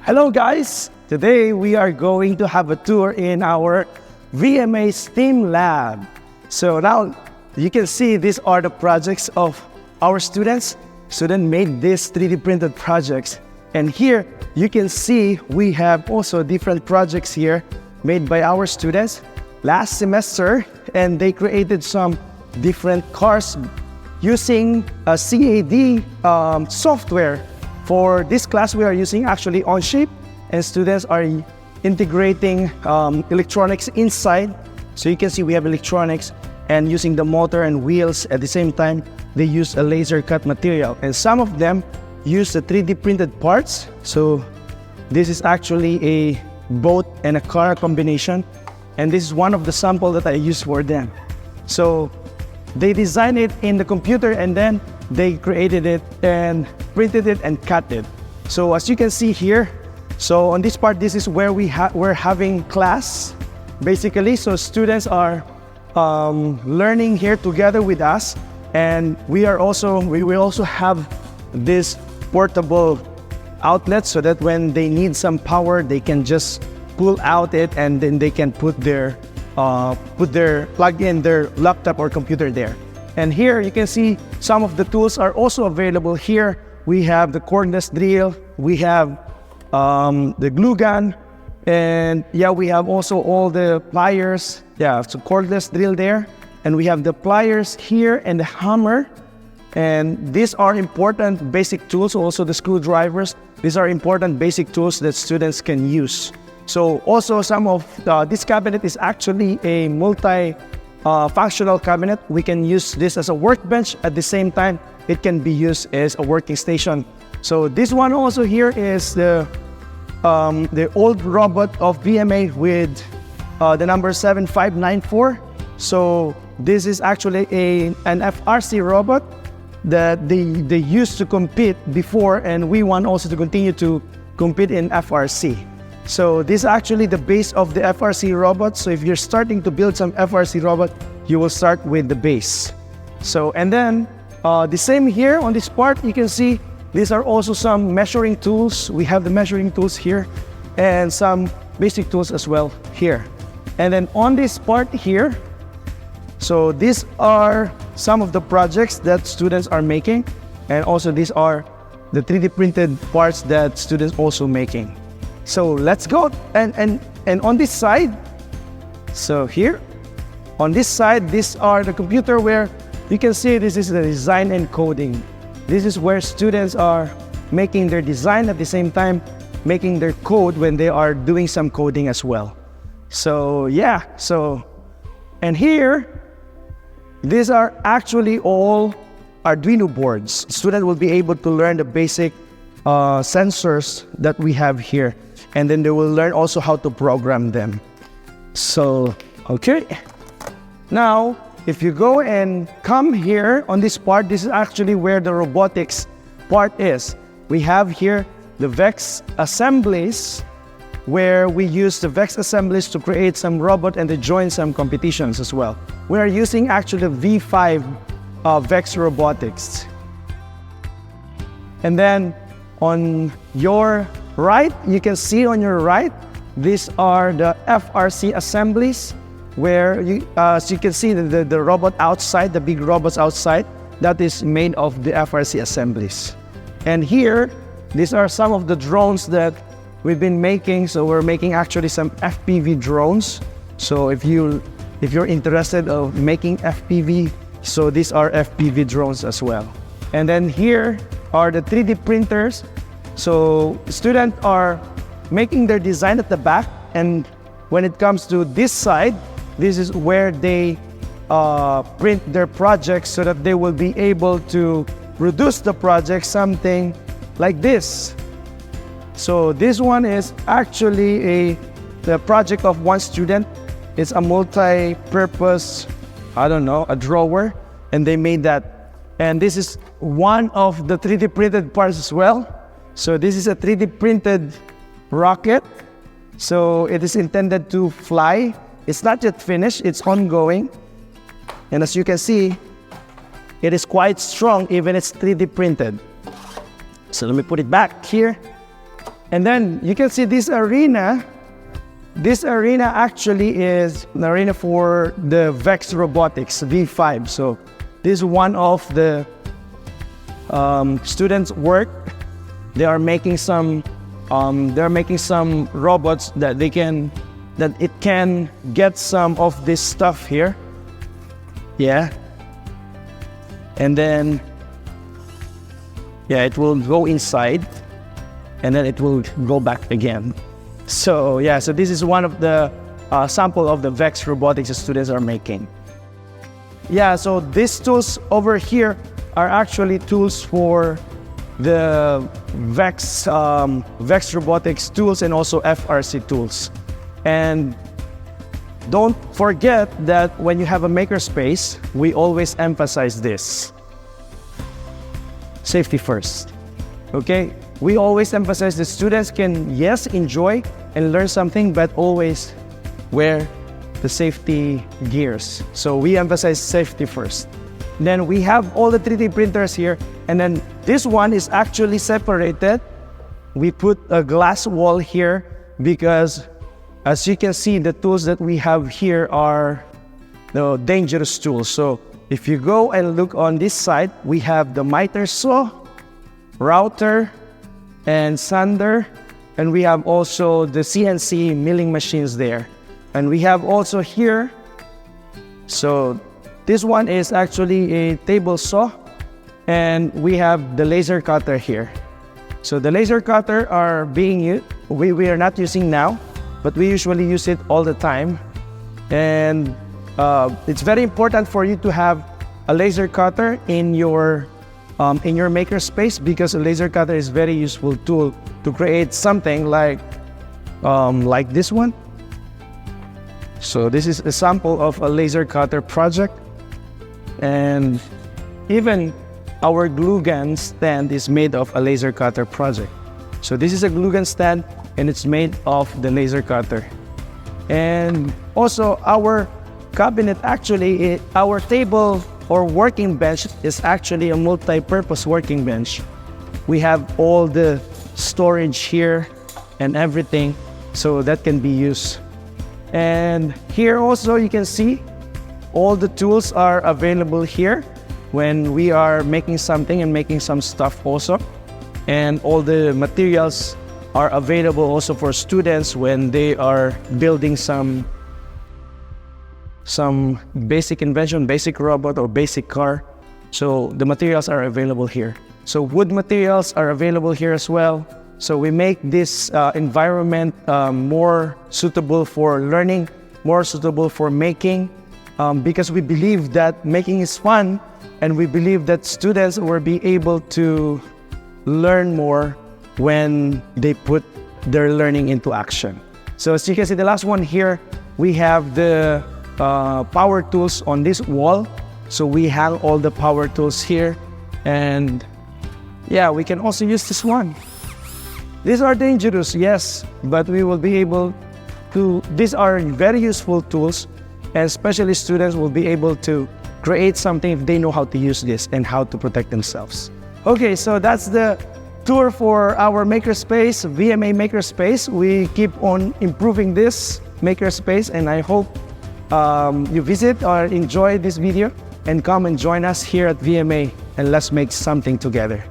Hello guys! Today we are going to have a tour in our VMA STEAM Lab. So now you can see these are the projects of our students. Students made these 3D printed projects. And here you can see we have also different projects here made by our students last semester, and they created some different cars using a CAD software. For this class, we are using actually Onshape, and students are integrating electronics inside. So you can see we have electronics, and using the motor and wheels at the same time, they use a laser cut material. And some of them use the 3D printed parts. So this is actually a boat and a car combination. And this is one of the samples that I used for them. So they designed it in the computer, and then they created it and printed it and cut it. So as you can see here, so on this part, this is where we're having class, basically. So students are learning here together with us, and we will also have this portable outlet so that when they need some power, they can just pull out it, and then they can plug in their laptop or computer there. And here you can see some of the tools are also available here. We have the cordless drill, we have the glue gun, and yeah, we have also all the pliers. Yeah, so cordless drill there, and we have the pliers here and the hammer. And these are important basic tools, also the screwdrivers. These are important basic tools that students can use. So also some of this cabinet is actually a multi-functional cabinet. We can use this as a workbench. At the same time, it can be used as a working station. So this one also here is the old robot of VMA with the number 7594. So this is actually an FRC robot that they used to compete before, and we want also to continue to compete in FRC. So this is actually the base of the FRC robot. So if you're starting to build some FRC robot, you will start with the base. So, and then the same here on this part, you can see these are also some measuring tools. We have the measuring tools here and some basic tools as well here. And then on this part here, so these are some of the projects that students are making. And also these are the 3D printed parts that students also making. So let's go, and on this side, so here, on this side, these are the computer where you can see this is the design and coding. This is where students are making their design at the same time, making their code when they are doing some coding as well. So yeah, so, and here, these are actually all Arduino boards. Students will be able to learn the basic sensors that we have here. And then they will learn also how to program them. So, okay. Now, if you go and come here on this part, this is actually where the robotics part is. We have here the VEX assemblies, where we use the VEX assemblies to create some robot and to join some competitions as well. We are using actually V5 VEX robotics. And then on your right, you can see on your right, these are the FRC assemblies, where as you can see the robot outside, the big robots outside, that is made of the FRC assemblies. And here, these are some of the drones that we've been making. So we're making actually some FPV drones. So if you're interested of making FPV, so these are FPV drones as well. And then here are the 3D printers. So students are making their design at the back, and when it comes to this side, this is where they print their projects so that they will be able to produce the project something like this. So this one is actually the project of one student. It's a multi-purpose, a drawer, and they made that. And this is one of the 3D printed parts as well. So this is a 3D printed rocket. So it is intended to fly. It's not yet finished, it's ongoing. And as you can see, it is quite strong, even it's 3D printed. So let me put it back here. And then you can see this arena. This arena actually is an arena for the VEX Robotics V5. So this is one of the students' work. They are making some robots that it can get some of this stuff here. Yeah. And then, yeah, it will go inside and then it will go back again. So yeah, so this is one of the sample of the VEX Robotics students are making. Yeah, so these tools over here are actually tools for the VEX Robotics tools and also FRC tools. And don't forget that when you have a makerspace, we always emphasize this. Safety first, okay? We always emphasize the students can, yes, enjoy and learn something, but always wear the safety gears. So we emphasize safety first. Then we have all the 3D printers here, and then this one is actually separated. We put a glass wall here because, as you can see, the tools that we have here are the dangerous tools. So if you go and look on this side, we have the miter saw, router, and sander, and we have also the CNC milling machines there. And we have also here, so this one is actually a table saw, and we have the laser cutter here. So the laser cutter are being used, we are not using now, but we usually use it all the time. And it's very important for you to have a laser cutter in your makerspace, because a laser cutter is very useful tool to create something like this one. So this is a sample of a laser cutter project. And even our glue gun stand is made of a laser cutter project. So this is a glue gun stand, and it's made of the laser cutter. And also our cabinet, actually, our table or working bench is actually a multi-purpose working bench. We have all the storage here and everything, so that can be used. And here also you can see all the tools are available here when we are making something and making some stuff also. And all the materials are available also for students when they are building some basic invention, basic robot or basic car. So the materials are available here. So wood materials are available here as well. So we make this environment more suitable for learning, more suitable for making, because we believe that making is fun, and we believe that students will be able to learn more when they put their learning into action. So as you can see, the last one here, we have the power tools on this wall. So we hang all the power tools here, and yeah, we can also use this one. These are dangerous, yes, but we will be able to, these are very useful tools, and especially students will be able to create something if they know how to use this and how to protect themselves. Okay, so that's the tour for our makerspace, VMA Makerspace. We keep on improving this makerspace, and I hope you visit or enjoy this video and come and join us here at VMA, and let's make something together.